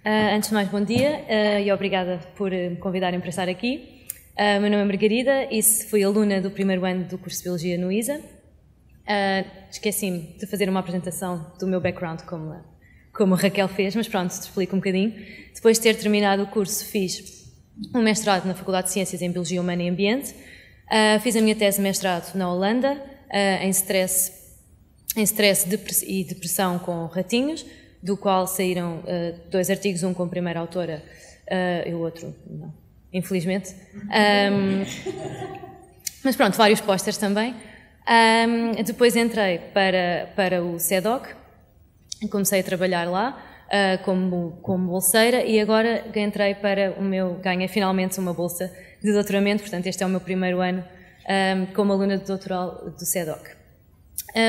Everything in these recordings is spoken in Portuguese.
Antes de mais, bom dia e obrigada por me convidarem para estar aqui. Meu nome é Margarida e fui aluna do primeiro ano do curso de Biologia no ISA. Esqueci-me de fazer uma apresentação do meu background, como a Raquel fez, mas pronto, te explico um bocadinho. Depois de ter terminado o curso, fiz um mestrado na Faculdade de Ciências em Biologia Humana e Ambiente. Fiz a minha tese de mestrado na Holanda, em stress e depressão com ratinhos, do qual saíram 2 artigos, um com a primeira autora e o outro não, infelizmente. Mas pronto, vários pósteres também. Depois entrei para o CEDOC, comecei a trabalhar lá como bolseira e agora entrei ganhei finalmente uma bolsa de doutoramento, portanto este é o meu primeiro ano como aluna de doutoral do CEDOC.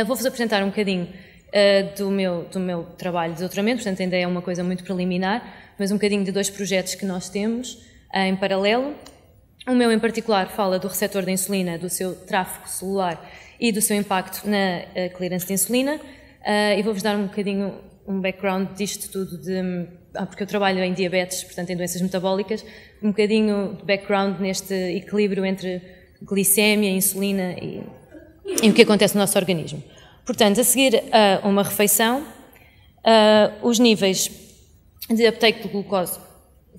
Vou-vos apresentar um bocadinho do meu trabalho de doutoramento, portanto ainda é uma coisa muito preliminar, mas um bocadinho de 2 projetos que nós temos em paralelo. O meu em particular fala do receptor da insulina, do seu tráfego celular e do seu impacto na clearance de insulina, e vou-vos dar um bocadinho um background disto tudo, porque eu trabalho em diabetes, portanto em doenças metabólicas, um bocadinho de background neste equilíbrio entre glicémia, insulina e o que acontece no nosso organismo. Portanto, a seguir a uma refeição, os níveis de uptake de glucose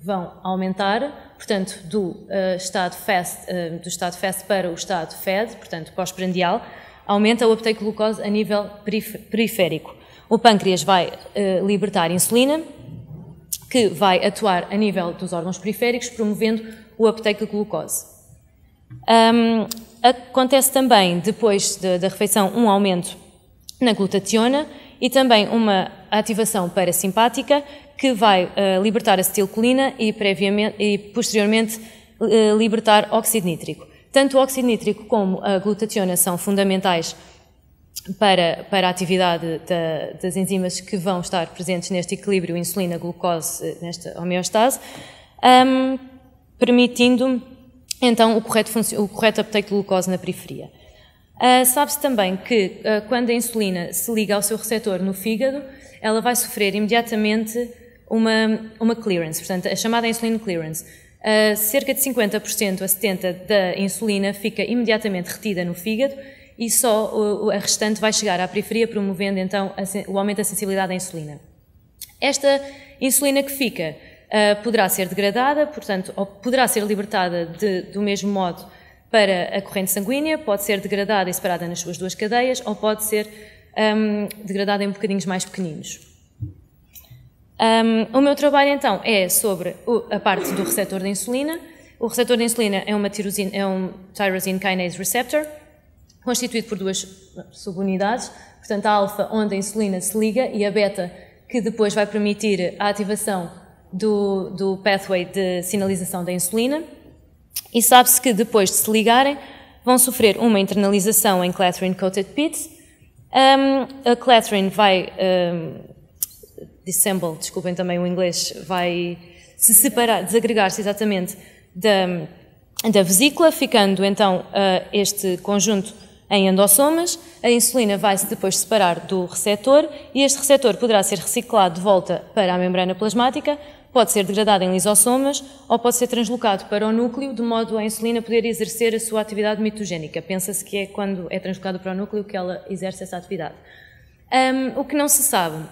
vão aumentar, portanto, do estado fast para o estado fed, portanto, pós-prandial, aumenta o uptake de glucose a nível periférico. O pâncreas vai libertar insulina, que vai atuar a nível dos órgãos periféricos, promovendo o uptake de glucose. Acontece também, depois da refeição, um aumento na glutationa e também uma ativação parasimpática que vai libertar acetilcolina e posteriormente libertar óxido nítrico. Tanto o óxido nítrico como a glutationa são fundamentais para a atividade das enzimas que vão estar presentes neste equilíbrio insulina-glucose, nesta homeostase, permitindo então o correto uptake de glucose na periferia. Sabe-se também que quando a insulina se liga ao seu receptor no fígado, ela vai sofrer imediatamente uma clearance, portanto, a chamada insulin clearance. Cerca de 50% a 70% da insulina fica imediatamente retida no fígado e só a restante vai chegar à periferia, promovendo então o aumento da sensibilidade à insulina. Esta insulina que fica poderá ser degradada, portanto, ou poderá ser libertada do mesmo modo para a corrente sanguínea, pode ser degradada e separada nas suas 2 cadeias, ou pode ser degradada em bocadinhos mais pequeninos. O meu trabalho, então, é sobre a parte do receptor da insulina. O receptor da insulina é um tyrosine kinase receptor, constituído por 2 subunidades, portanto, a alfa, onde a insulina se liga, e a beta, que depois vai permitir a ativação do pathway de sinalização da insulina. E sabe-se que depois de se ligarem vão sofrer uma internalização em clathrin-coated pits. A clathrin vai desculpem também o inglês, vai se separar, desagregar-se exatamente da vesícula, ficando então este conjunto em endossomas. A insulina vai-se depois separar do receptor e este receptor poderá ser reciclado de volta para a membrana plasmática, pode ser degradado em lisossomas ou pode ser translocado para o núcleo, de modo a insulina poder exercer a sua atividade mitogénica. Pensa-se que é quando é translocado para o núcleo que ela exerce essa atividade. O que não se sabe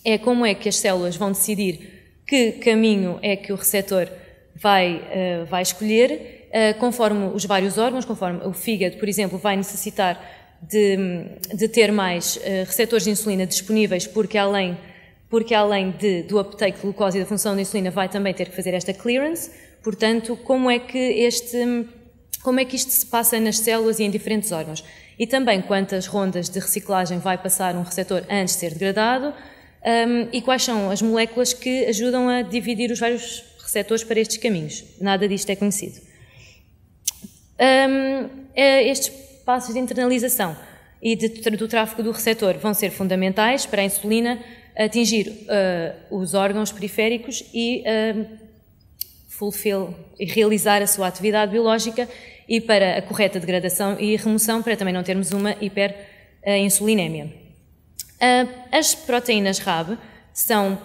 é como é que as células vão decidir que caminho é que o receptor vai escolher, conforme os vários órgãos, conforme o fígado, por exemplo, vai necessitar de ter mais receptores de insulina disponíveis, porque além do uptake de glucose e da função da insulina vai também ter que fazer esta clearance. Portanto, como é que isto se passa nas células e em diferentes órgãos? E também quantas rondas de reciclagem vai passar um receptor antes de ser degradado e quais são as moléculas que ajudam a dividir os vários receptores para estes caminhos. Nada disto é conhecido. Estes passos de internalização e do tráfego do receptor vão ser fundamentais para a insulina atingir os órgãos periféricos e realizar a sua atividade biológica e para a correta degradação e remoção, para também não termos uma hiperinsulinémia. As proteínas RAB são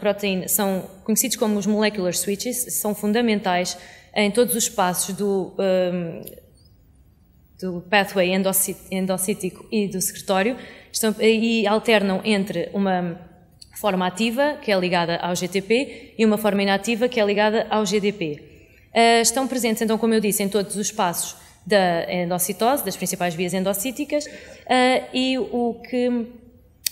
conhecidos como os molecular switches, são fundamentais em todos os passos do pathway endocítico e do secretório, e alternam entre uma forma ativa, que é ligada ao GTP, e uma forma inativa, que é ligada ao GDP. Estão presentes, então, como eu disse, em todos os passos da endocitose, das principais vias endocíticas, e o que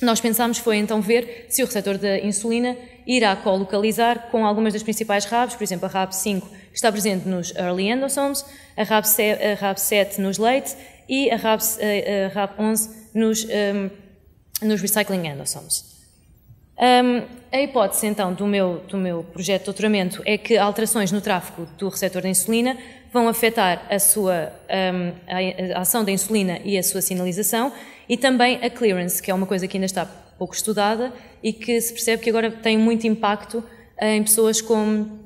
nós pensámos foi então ver se o receptor da insulina irá colocalizar com algumas das principais RABs, por exemplo, a RAB5, que está presente nos early endosomes, a RAB7 nos late e a RAB11 nos recycling endosomes. A hipótese, então, do meu projeto de doutoramento é que alterações no tráfego do receptor da insulina vão afetar a ação da insulina e a sua sinalização, e também a clearance, que é uma coisa que ainda está pouco estudada e que se percebe que agora tem muito impacto em pessoas com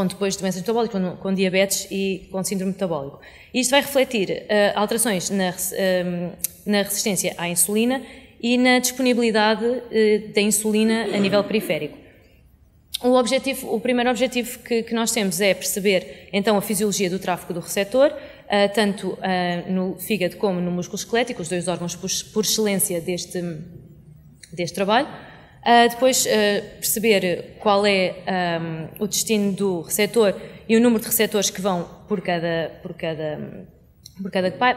depois doenças metabólicas, com diabetes e com síndrome metabólico. Isto vai refletir alterações na resistência à insulina e na disponibilidade da insulina a nível periférico. O primeiro objetivo que nós temos é perceber, então, a fisiologia do tráfego do receptor, tanto no fígado como no músculo esquelético, os dois órgãos por excelência deste trabalho. Depois perceber qual é o destino do receptor e o número de receptores que vão por cada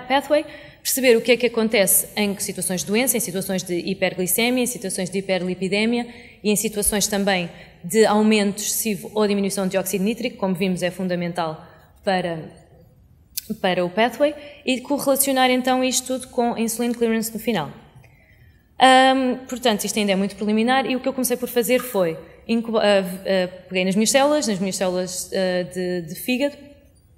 pathway, perceber o que é que acontece em situações de doença, em situações de hiperglicemia, em situações de hiperlipidemia e em situações também de aumento excessivo ou diminuição de dióxido nítrico, como vimos é fundamental para o pathway, e correlacionar então isto tudo com a insulin clearance no final. Portanto, isto ainda é muito preliminar, e o que eu comecei por fazer foi, peguei nas minhas células de fígado,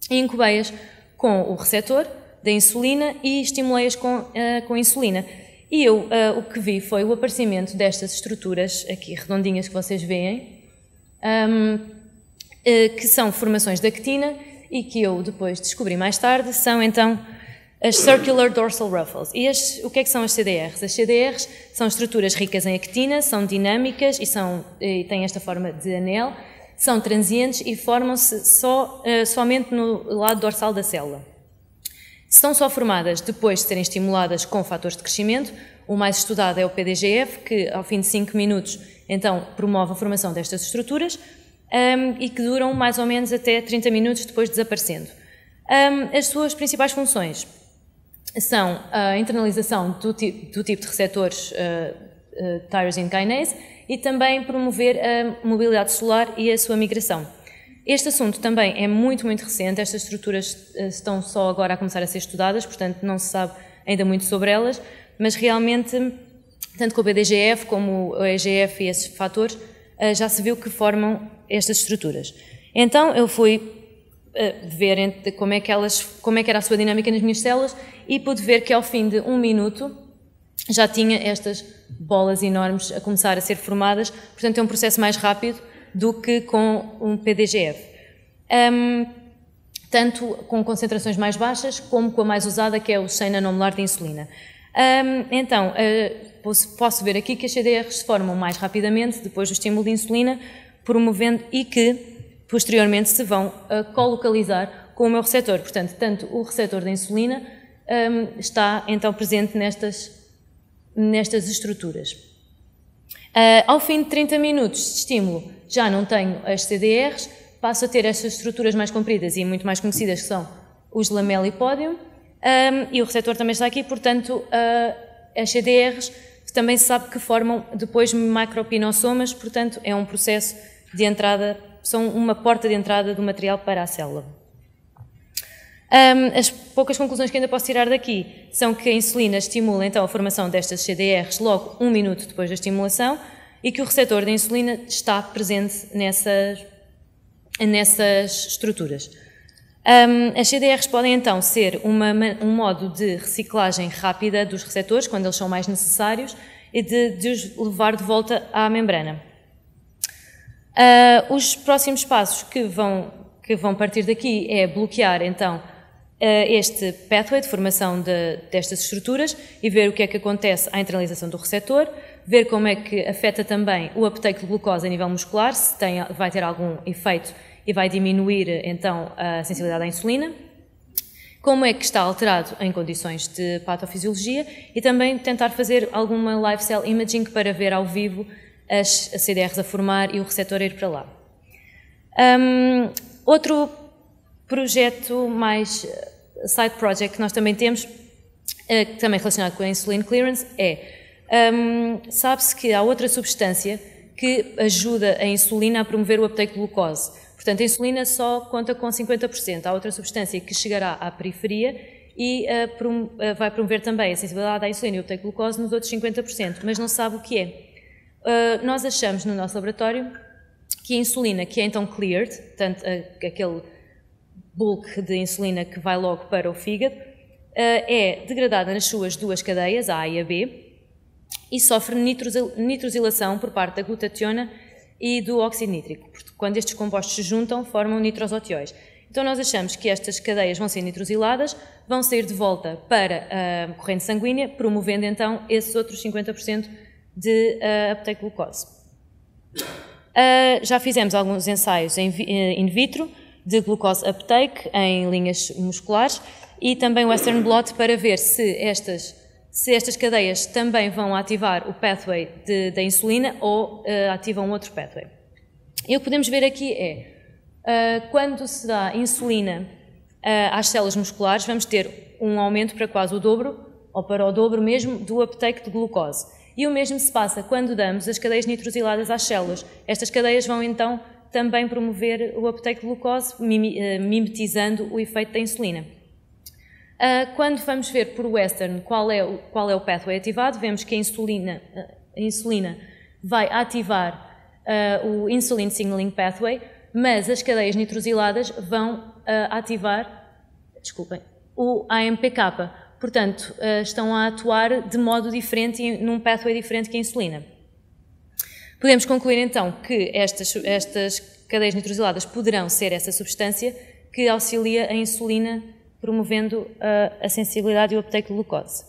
e incubei-as com o receptor da insulina e estimulei-as com a insulina. E eu o que vi foi o aparecimento destas estruturas aqui redondinhas que vocês veem, que são formações de actina e que eu depois descobri mais tarde, são então as Circular Dorsal Ruffles. E o que é que são as CDRs? As CDRs são estruturas ricas em actina, são dinâmicas e têm esta forma de anel, são transientes e formam-se somente no lado dorsal da célula. Estão só formadas depois de serem estimuladas com fatores de crescimento. O mais estudado é o PDGF, que ao fim de 5 minutos então promove a formação destas estruturas e que duram mais ou menos até 30 minutos depois desaparecendo. As suas principais funções são a internalização do tipo de receptores tyrosine kinase e também promover a mobilidade celular e a sua migração. Este assunto também é muito, muito recente. Estas estruturas estão só agora a começar a ser estudadas, portanto não se sabe ainda muito sobre elas, mas realmente, tanto com o BDGF como o EGF e esses fatores, já se viu que formam estas estruturas. Então eu fui ver como é que era a sua dinâmica nas minhas células e pude ver que ao fim de 1 minuto já tinha estas bolas enormes a começar a ser formadas, portanto é um processo mais rápido do que com um PDGF. Tanto com concentrações mais baixas como com a mais usada, que é o 100 nanomolar de insulina. Então, posso ver aqui que as CDRs se formam mais rapidamente depois do estímulo de insulina, promovendo e que posteriormente se vão colocalizar com o meu receptor. Portanto, tanto o receptor da insulina está então presente nestas estruturas. Ao fim de 30 minutos de estímulo, já não tenho as CDRs, passo a ter estas estruturas mais compridas e muito mais conhecidas, que são os lamellipodium, e o receptor também está aqui, portanto, as CDRs também se sabe que formam depois macropinosomas, portanto, é um processo de entrada, são uma porta de entrada do material para a célula. As poucas conclusões que ainda posso tirar daqui são que a insulina estimula então a formação destas CDRs logo 1 minuto depois da estimulação e que o receptor da insulina está presente nessas estruturas. As CDRs podem então ser um modo de reciclagem rápida dos receptores, quando eles são mais necessários, e de os levar de volta à membrana. Os próximos passos que vão partir daqui é bloquear então este pathway de formação destas estruturas e ver o que é que acontece à internalização do receptor, ver como é que afeta também o uptake de glucose a nível muscular, se vai ter algum efeito e vai diminuir então a sensibilidade à insulina, como é que está alterado em condições de patofisiologia e também tentar fazer alguma live cell imaging para ver ao vivo as CDRs a formar e o receptor a ir para lá. Outro projeto mais side project que nós também temos, também relacionado com a insulin clearance, sabe-se que há outra substância que ajuda a insulina a promover o uptake de glucose. Portanto, a insulina só conta com 50%. Há outra substância que chegará à periferia e vai promover também a sensibilidade à insulina e o uptake de glucose nos outros 50%, mas não se sabe o que é. Nós achamos no nosso laboratório que a insulina, que é então cleared, portanto, aquele bulk de insulina que vai logo para o fígado, é degradada nas suas duas cadeias, a A e a B, e sofre nitrosilação por parte da glutationa e do óxido nítrico, porque quando estes compostos se juntam, formam nitrosotióis. Então nós achamos que estas cadeias vão ser nitrosiladas, vão sair de volta para a corrente sanguínea, promovendo então esses outros 50% de uptake de glucose. Já fizemos alguns ensaios in vitro de glucose uptake em linhas musculares e também Western blot para ver se estas cadeias também vão ativar o pathway da insulina ou ativam outro pathway. E o que podemos ver aqui quando se dá insulina às células musculares, vamos ter um aumento para quase o dobro, ou para o dobro mesmo, do uptake de glucose. E o mesmo se passa quando damos as cadeias nitrosiladas às células. Estas cadeias vão então também promover o uptake de glucose, mimetizando o efeito da insulina. Quando vamos ver por Western qual é o pathway ativado, vemos que a insulina vai ativar o Insulin Signaling Pathway, mas as cadeias nitrosiladas vão ativar, o AMPK. Portanto, estão a atuar de modo diferente e num pathway diferente que a insulina. Podemos concluir então que estas cadeias nitrosiladas poderão ser essa substância que auxilia a insulina, promovendo a sensibilidade e o uptake de glucose.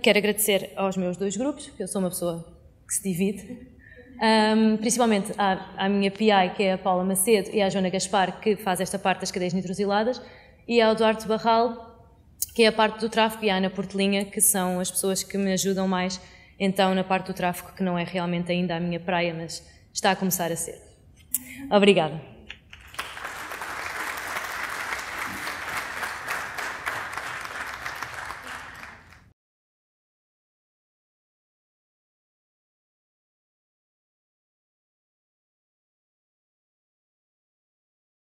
Quero agradecer aos meus dois grupos, porque eu sou uma pessoa que se divide, principalmente à minha PI, que é a Paula Macedo, e à Joana Gaspar, que faz esta parte das cadeias nitrosiladas, e ao Duarte Barral, que é a parte do tráfego, e à Ana Portelinha, que são as pessoas que me ajudam mais, então, na parte do tráfego, que não é realmente ainda a minha praia, mas está a começar a ser. Obrigada.